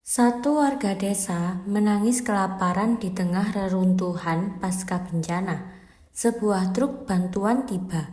Satu warga desa menangis kelaparan di tengah reruntuhan pasca bencana. Sebuah truk bantuan tiba.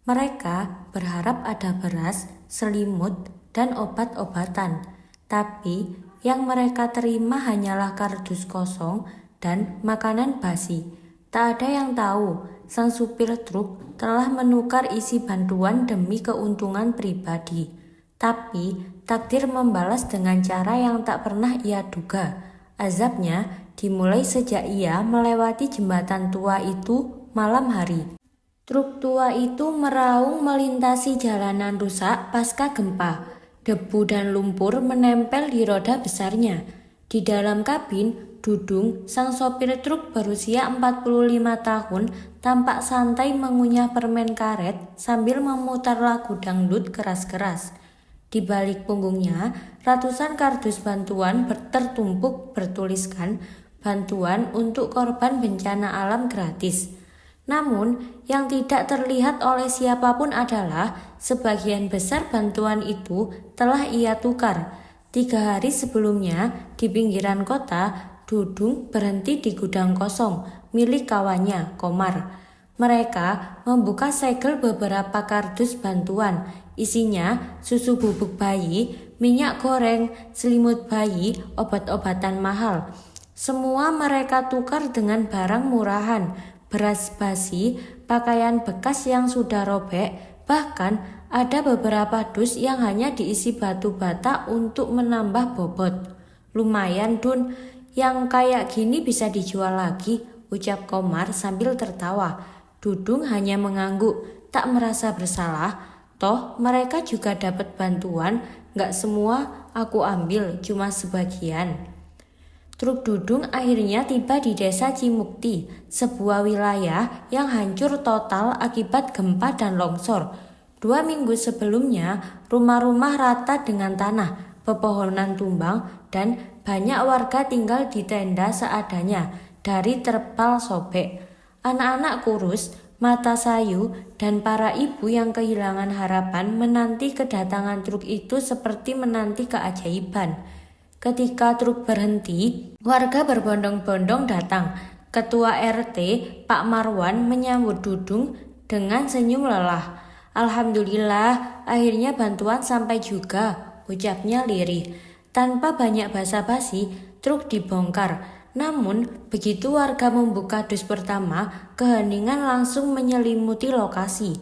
Mereka berharap ada beras, selimut, dan obat-obatan. Tapi yang mereka terima hanyalah kardus kosong dan makanan basi. Tak ada yang tahu, sang supir truk telah menukar isi bantuan demi keuntungan pribadi. Tapi takdir membalas dengan cara yang tak pernah ia duga. Azabnya dimulai sejak ia melewati jembatan tua itu malam hari. Truk tua itu meraung melintasi jalanan rusak pasca gempa. Debu dan lumpur menempel di roda besarnya. Di dalam kabin, Dudung, sang sopir truk berusia 45 tahun, tampak santai mengunyah permen karet sambil memutar lagu dangdut keras-keras. Di balik punggungnya, ratusan kardus bantuan tertumpuk bertuliskan bantuan untuk korban bencana alam gratis. Namun, yang tidak terlihat oleh siapapun adalah sebagian besar bantuan itu telah ia tukar. 3 hari sebelumnya, di pinggiran kota, Dudung berhenti di gudang kosong milik kawannya, Komar. Mereka membuka segel beberapa kardus bantuan. Isinya susu bubuk bayi, minyak goreng, selimut bayi, obat-obatan mahal. Semua mereka tukar dengan barang murahan, beras basi, pakaian bekas yang sudah robek, bahkan ada beberapa dus yang hanya diisi batu bata untuk menambah bobot. Lumayan Dun, yang kayak gini bisa dijual lagi, ucap Komar sambil tertawa. Dudung hanya mengangguk, tak merasa bersalah. Toh mereka juga dapat bantuan, gak semua aku ambil, cuma sebagian. Truk Dudung akhirnya tiba di desa Cimukti, sebuah wilayah yang hancur total akibat gempa dan longsor. 2 minggu sebelumnya, rumah-rumah rata dengan tanah, pepohonan tumbang, dan banyak warga tinggal di tenda seadanya dari terpal sobek. Anak-anak kurus, mata sayu, dan para ibu yang kehilangan harapan menanti kedatangan truk itu seperti menanti keajaiban. Ketika truk berhenti, warga berbondong-bondong datang. Ketua RT, Pak Marwan, menyambut Dudung dengan senyum lelah. Alhamdulillah, akhirnya bantuan sampai juga, ucapnya lirih. Tanpa banyak basa-basi, truk dibongkar. Namun, begitu warga membuka dus pertama, keheningan langsung menyelimuti lokasi.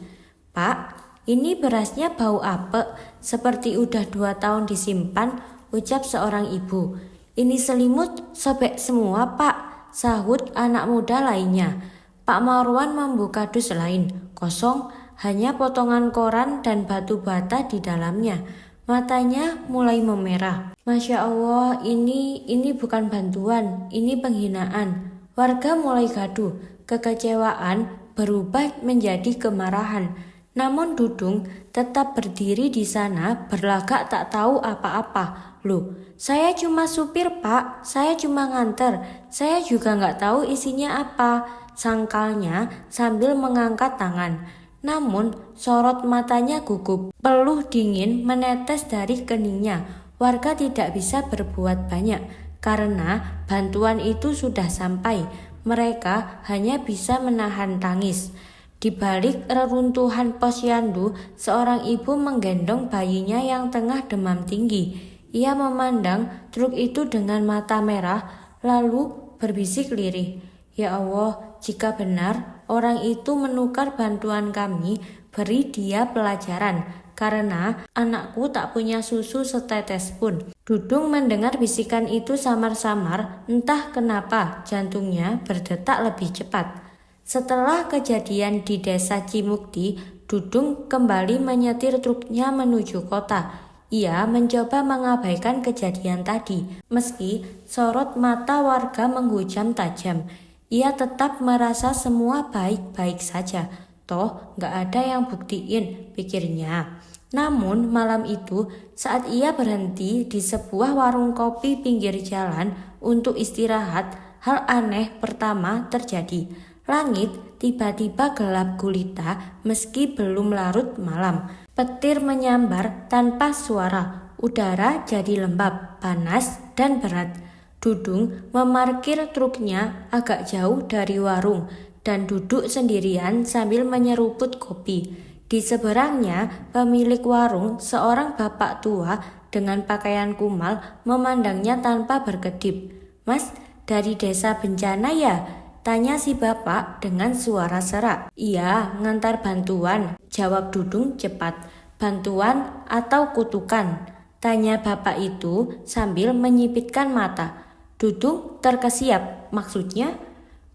Pak, ini berasnya bau apek, seperti udah 2 tahun disimpan, ucap seorang ibu. Ini selimut sobek semua, Pak, sahut anak muda lainnya. Pak Marwan membuka dus lain, kosong, hanya potongan koran dan batu bata di dalamnya. Matanya mulai memerah. Masya Allah, ini bukan bantuan, ini penghinaan. Warga mulai gaduh, kekecewaan berubah menjadi kemarahan. Namun Dudung tetap berdiri di sana berlagak tak tahu apa-apa. Loh, saya cuma supir Pak, saya cuma nganter, saya juga nggak tahu isinya apa, sangkalnya sambil mengangkat tangan. Namun sorot matanya gugup, peluh dingin menetes dari keningnya. Warga tidak bisa berbuat banyak karena bantuan itu sudah sampai. Mereka hanya bisa menahan tangis. Di balik reruntuhan posyandu, seorang ibu menggendong bayinya yang tengah demam tinggi. Ia memandang truk itu dengan mata merah, lalu berbisik lirih. Ya Allah, jika benar orang itu menukar bantuan kami, beri dia pelajaran, karena anakku tak punya susu setetes pun. Dudung mendengar bisikan itu samar-samar, entah kenapa jantungnya berdetak lebih cepat. Setelah kejadian di desa Cimukti, Dudung kembali menyetir truknya menuju kota. Ia mencoba mengabaikan kejadian tadi, meski sorot mata warga menghujam tajam. Ia tetap merasa semua baik-baik saja, toh gak ada yang buktiin, pikirnya. Namun malam itu, saat ia berhenti di sebuah warung kopi pinggir jalan untuk istirahat, hal aneh pertama terjadi. Langit tiba-tiba gelap gulita meski belum larut malam. Petir menyambar tanpa suara, udara jadi lembab, panas, dan berat. Dudung memarkir truknya agak jauh dari warung dan duduk sendirian sambil menyeruput kopi. Di seberangnya, pemilik warung, seorang bapak tua dengan pakaian kumal, memandangnya tanpa berkedip. "Mas, dari desa bencana ya?" tanya si bapak dengan suara serak. "Iya, ngantar bantuan," jawab Dudung cepat. "Bantuan atau kutukan?" tanya bapak itu sambil menyipitkan mata. Dudung terkesiap, "Maksudnya?"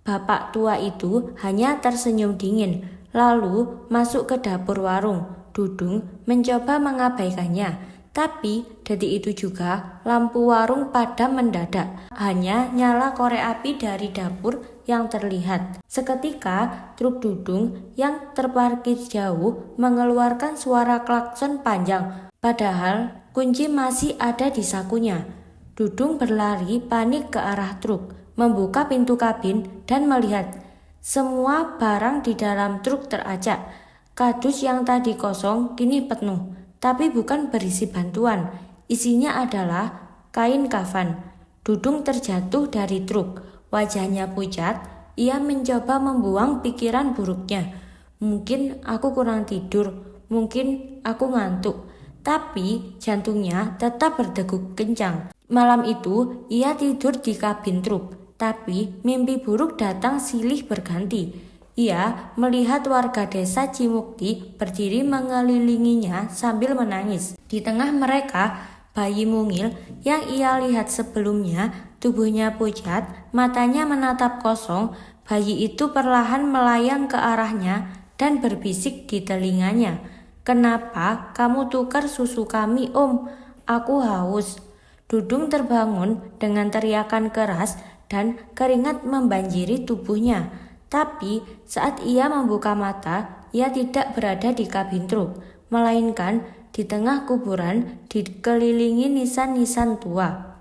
Bapak tua itu hanya tersenyum dingin, lalu masuk ke dapur warung. Dudung mencoba mengabaikannya, tapi detik itu juga lampu warung padam mendadak. Hanya nyala korek api dari dapur yang terlihat. Seketika truk Dudung yang terparkir jauh mengeluarkan suara klakson panjang, padahal kunci masih ada di sakunya. Dudung berlari panik ke arah truk, membuka pintu kabin dan melihat semua barang di dalam truk teracak. Kardus yang tadi kosong kini penuh, tapi bukan berisi bantuan. Isinya adalah kain kafan. Dudung terjatuh dari truk, wajahnya pucat. Ia mencoba membuang pikiran buruknya. "Mungkin aku kurang tidur, mungkin aku ngantuk." Tapi jantungnya tetap berdegup kencang. Malam itu ia tidur di kabin truk, tapi mimpi buruk datang silih berganti. Ia melihat warga desa Cimukti berdiri mengelilinginya sambil menangis. Di tengah mereka, bayi mungil yang ia lihat sebelumnya, tubuhnya pucat, matanya menatap kosong. Bayi itu perlahan melayang ke arahnya dan berbisik di telinganya, "Kenapa kamu tukar susu kami, Om? Aku haus." Dudung terbangun dengan teriakan keras dan keringat membanjiri tubuhnya. Tapi saat ia membuka mata, ia tidak berada di kabin truk, melainkan di tengah kuburan dikelilingi nisan-nisan tua.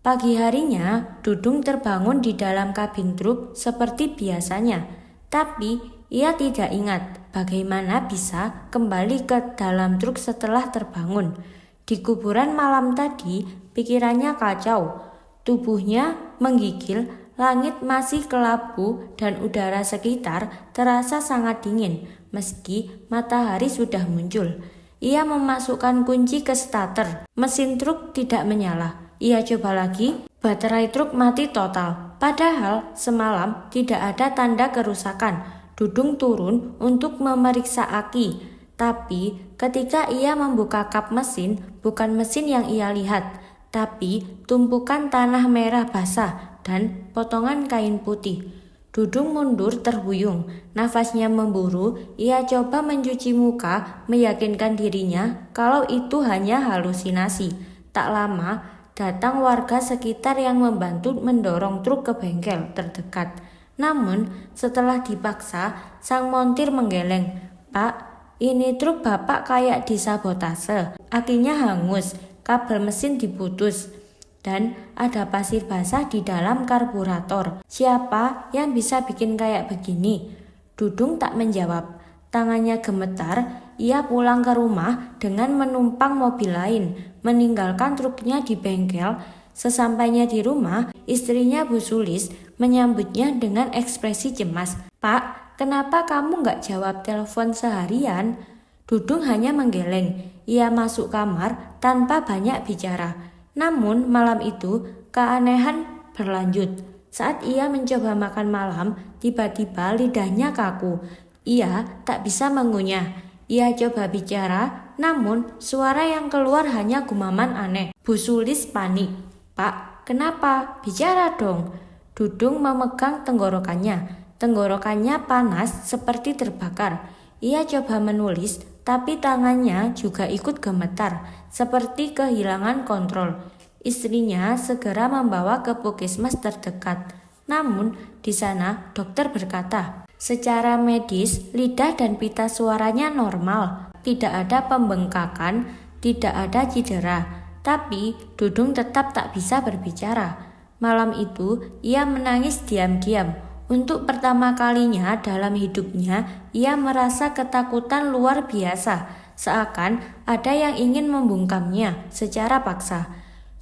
Pagi harinya, Dudung terbangun di dalam kabin truk seperti biasanya. Tapi ia tidak ingat bagaimana bisa kembali ke dalam truk setelah terbangun. Di kuburan malam tadi, pikirannya kacau. Tubuhnya menggigil, langit masih kelabu dan udara sekitar terasa sangat dingin meski matahari sudah muncul. Ia memasukkan kunci ke starter. Mesin truk tidak menyala. Ia coba lagi, baterai truk mati total. Padahal semalam tidak ada tanda kerusakan. Dudung turun untuk memeriksa aki. Tapi ketika ia membuka kap mesin, bukan mesin yang ia lihat, tapi tumpukan tanah merah basah dan potongan kain putih. Dudung mundur terhuyung, nafasnya memburu. Ia coba mencuci muka, meyakinkan dirinya kalau itu hanya halusinasi. Tak lama, datang warga sekitar yang membantu mendorong truk ke bengkel terdekat. Namun, setelah dipaksa, sang montir menggeleng. "Pak, ini truk Bapak kayak disabotase. Akinya hangus, kabel mesin diputus, dan ada pasir basah di dalam karburator. Siapa yang bisa bikin kayak begini?" Dudung tak menjawab. Tangannya gemetar. Ia pulang ke rumah dengan menumpang mobil lain, meninggalkan truknya di bengkel. Sesampainya di rumah, istrinya Bu Sulis menyambutnya dengan ekspresi cemas. "Pak, kenapa kamu nggak jawab telepon seharian?" Dudung hanya menggeleng. Ia masuk kamar tanpa banyak bicara. Namun malam itu keanehan berlanjut. Saat ia mencoba makan malam, tiba-tiba lidahnya kaku. Ia tak bisa mengunyah. Ia coba bicara, namun suara yang keluar hanya gumaman aneh. Bu Sulis panik. "Pak, kenapa? Bicara dong." Dudung memegang tenggorokannya. Tenggorokannya panas seperti terbakar. Ia coba menulis, tapi tangannya juga ikut gemetar, seperti kehilangan kontrol. Istrinya segera membawa ke puskesmas terdekat. Namun di sana dokter berkata, secara medis lidah dan pita suaranya normal, tidak ada pembengkakan, tidak ada cedera. Tapi Dudung tetap tak bisa berbicara. Malam itu ia menangis diam-diam. Untuk pertama kalinya dalam hidupnya, ia merasa ketakutan luar biasa, seakan ada yang ingin membungkamnya secara paksa.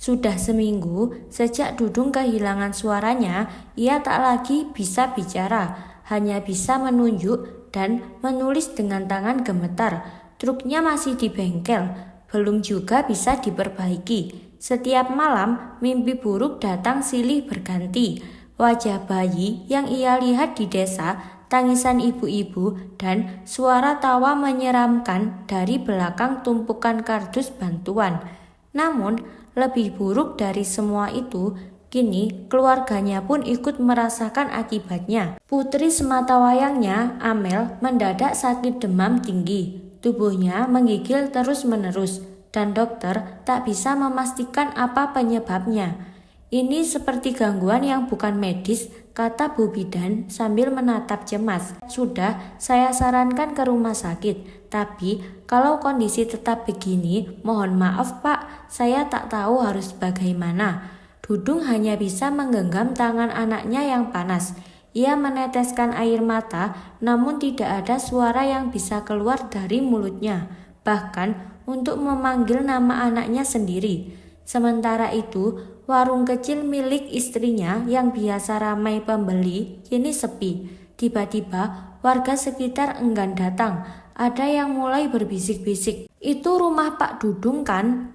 Sudah seminggu sejak Dudung kehilangan suaranya, ia tak lagi bisa bicara, hanya bisa menunjuk dan menulis dengan tangan gemetar. Truknya masih di bengkel, belum juga bisa diperbaiki. Setiap malam mimpi buruk datang silih berganti. Wajah bayi yang ia lihat di desa, tangisan ibu-ibu, dan suara tawa menyeramkan dari belakang tumpukan kardus bantuan. Namun, lebih buruk dari semua itu, kini keluarganya pun ikut merasakan akibatnya. Putri sematawayangnya, Amel, mendadak sakit demam tinggi. Tubuhnya menggigil terus-menerus, dan dokter tak bisa memastikan apa penyebabnya. Ini seperti gangguan yang bukan medis, kata Bu Bidan sambil menatap cemas. Sudah saya sarankan ke rumah sakit, tapi kalau kondisi tetap begini, mohon maaf Pak, saya tak tahu harus bagaimana. Dudung hanya bisa menggenggam tangan anaknya yang panas. Ia meneteskan air mata, namun tidak ada suara yang bisa keluar dari mulutnya, bahkan untuk memanggil nama anaknya sendiri. Sementara itu, warung kecil milik istrinya yang biasa ramai pembeli kini sepi. Tiba-tiba warga sekitar enggan datang. Ada yang mulai berbisik-bisik. Itu rumah Pak Dudung kan?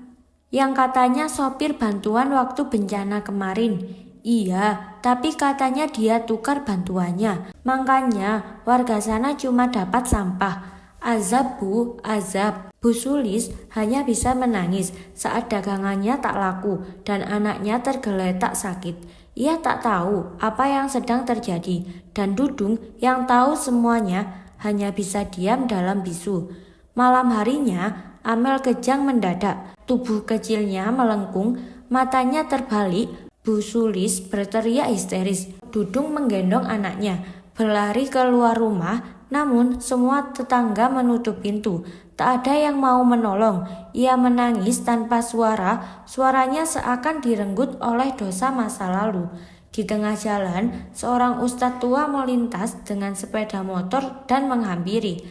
Yang katanya sopir bantuan waktu bencana kemarin. Iya, tapi katanya dia tukar bantuannya. Makanya warga sana cuma dapat sampah. Azab Bu, azab. Bu Sulis hanya bisa menangis saat dagangannya tak laku dan anaknya tergeletak sakit. Ia tak tahu apa yang sedang terjadi dan Dudung yang tahu semuanya hanya bisa diam dalam bisu. Malam harinya, Amel kejang mendadak. Tubuh kecilnya melengkung, matanya terbalik. Bu Sulis berteriak histeris. Dudung menggendong anaknya, berlari keluar rumah. Namun semua tetangga menutup pintu. Tak ada yang mau menolong. Ia menangis tanpa suara. Suaranya seakan direnggut oleh dosa masa lalu. Di tengah jalan, seorang ustadz tua melintas dengan sepeda motor dan menghampiri.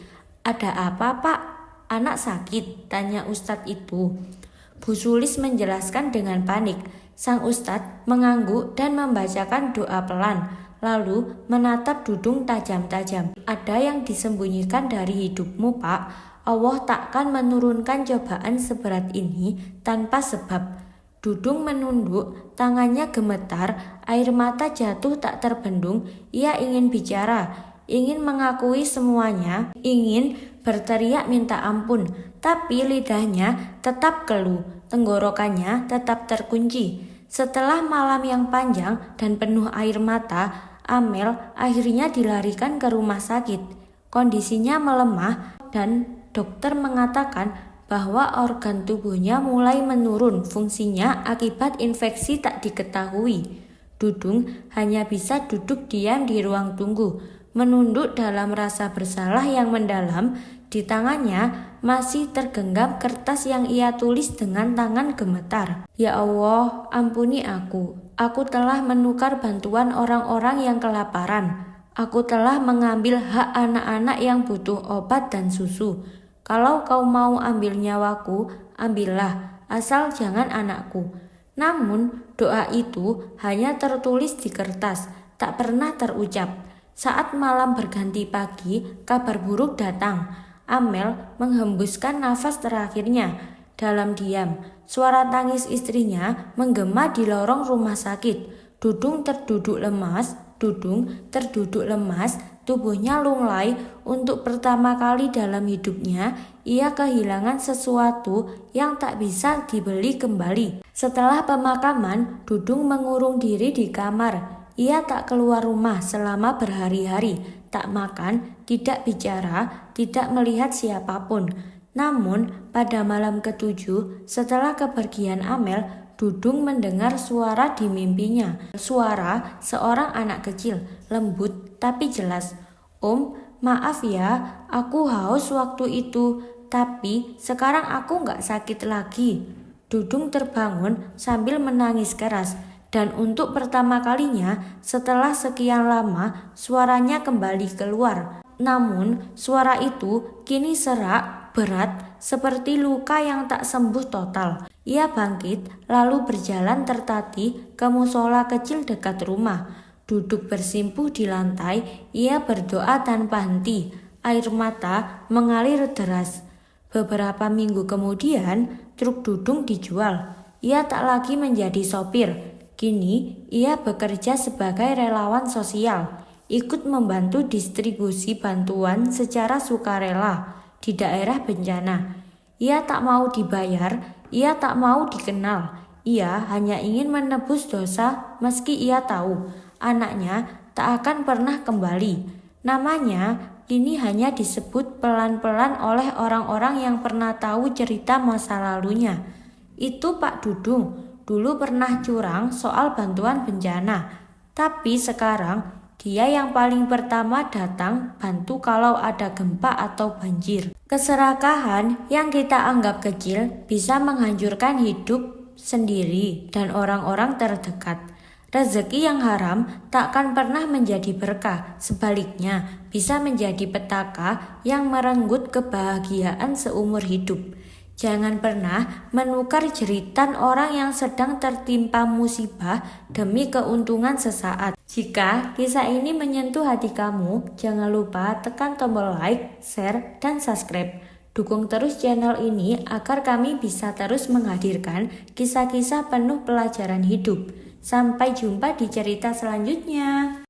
Ada apa Pak? Anak sakit? Tanya ustadz itu. Bu Sulis menjelaskan dengan panik. Sang ustadz mengangguk dan membacakan doa pelan. Lalu menatap Dudung tajam-tajam. Ada yang disembunyikan dari hidupmu Pak. Allah takkan menurunkan cobaan seberat ini tanpa sebab. Dudung menunduk, tangannya gemetar, air mata jatuh tak terbendung. Ia ingin bicara, ingin mengakui semuanya, ingin berteriak minta ampun. Tapi lidahnya tetap keluh, tenggorokannya tetap terkunci. Setelah malam yang panjang dan penuh air mata, Amel akhirnya dilarikan ke rumah sakit. Kondisinya melemah dan dokter mengatakan bahwa organ tubuhnya mulai menurun fungsinya akibat infeksi tak diketahui. Dudung hanya bisa duduk diam di ruang tunggu, menunduk dalam rasa bersalah yang mendalam. Di tangannya masih tergenggam kertas yang ia tulis dengan tangan gemetar. Ya Allah, ampuni aku. Aku telah menukar bantuan orang-orang yang kelaparan. Aku telah mengambil hak anak-anak yang butuh obat dan susu. Kalau kau mau ambil nyawaku, ambillah, asal jangan anakku. Namun doa itu hanya tertulis di kertas, tak pernah terucap. Saat malam berganti pagi, kabar buruk datang. Amel menghembuskan nafas terakhirnya. Dalam diam, suara tangis istrinya menggema di lorong rumah sakit. Dudung terduduk lemas, tubuhnya lunglai. Untuk pertama kali dalam hidupnya, ia kehilangan sesuatu yang tak bisa dibeli kembali. Setelah pemakaman, Dudung mengurung diri di kamar. Ia tak keluar rumah selama berhari-hari, tak makan, tidak bicara, tidak melihat siapapun. Namun pada malam ke-7 setelah kepergian Amel, Dudung mendengar suara di mimpinya. Suara seorang anak kecil, lembut tapi jelas. Om, maaf ya, aku haus waktu itu, tapi sekarang aku gak sakit lagi. Dudung terbangun sambil menangis keras. Dan untuk pertama kalinya setelah sekian lama suaranya kembali keluar. Namun suara itu kini serak, berat, seperti luka yang tak sembuh total. Ia bangkit lalu berjalan tertatih ke musola kecil dekat rumah. Duduk bersimpuh di lantai, ia berdoa tanpa henti. Air mata mengalir deras. Beberapa minggu kemudian, truk Dudung dijual. Ia tak lagi menjadi sopir. Kini, ia bekerja sebagai relawan sosial, ikut membantu distribusi bantuan secara sukarela di daerah bencana. Ia tak mau dibayar, ia tak mau dikenal. Ia hanya ingin menebus dosa meski ia tahu anaknya tak akan pernah kembali. Namanya kini hanya disebut pelan-pelan oleh orang-orang yang pernah tahu cerita masa lalunya. Itu Pak Dudung, dulu pernah curang soal bantuan bencana. Tapi sekarang dia yang paling pertama datang bantu kalau ada gempa atau banjir. Keserakahan yang kita anggap kecil bisa menghancurkan hidup sendiri dan orang-orang terdekat. Rezeki yang haram takkan pernah menjadi berkah, sebaliknya bisa menjadi petaka yang merenggut kebahagiaan seumur hidup. Jangan pernah menukar jeritan orang yang sedang tertimpa musibah demi keuntungan sesaat. Jika kisah ini menyentuh hati kamu, jangan lupa tekan tombol like, share, dan subscribe. Dukung terus channel ini agar kami bisa terus menghadirkan kisah-kisah penuh pelajaran hidup. Sampai jumpa di cerita selanjutnya.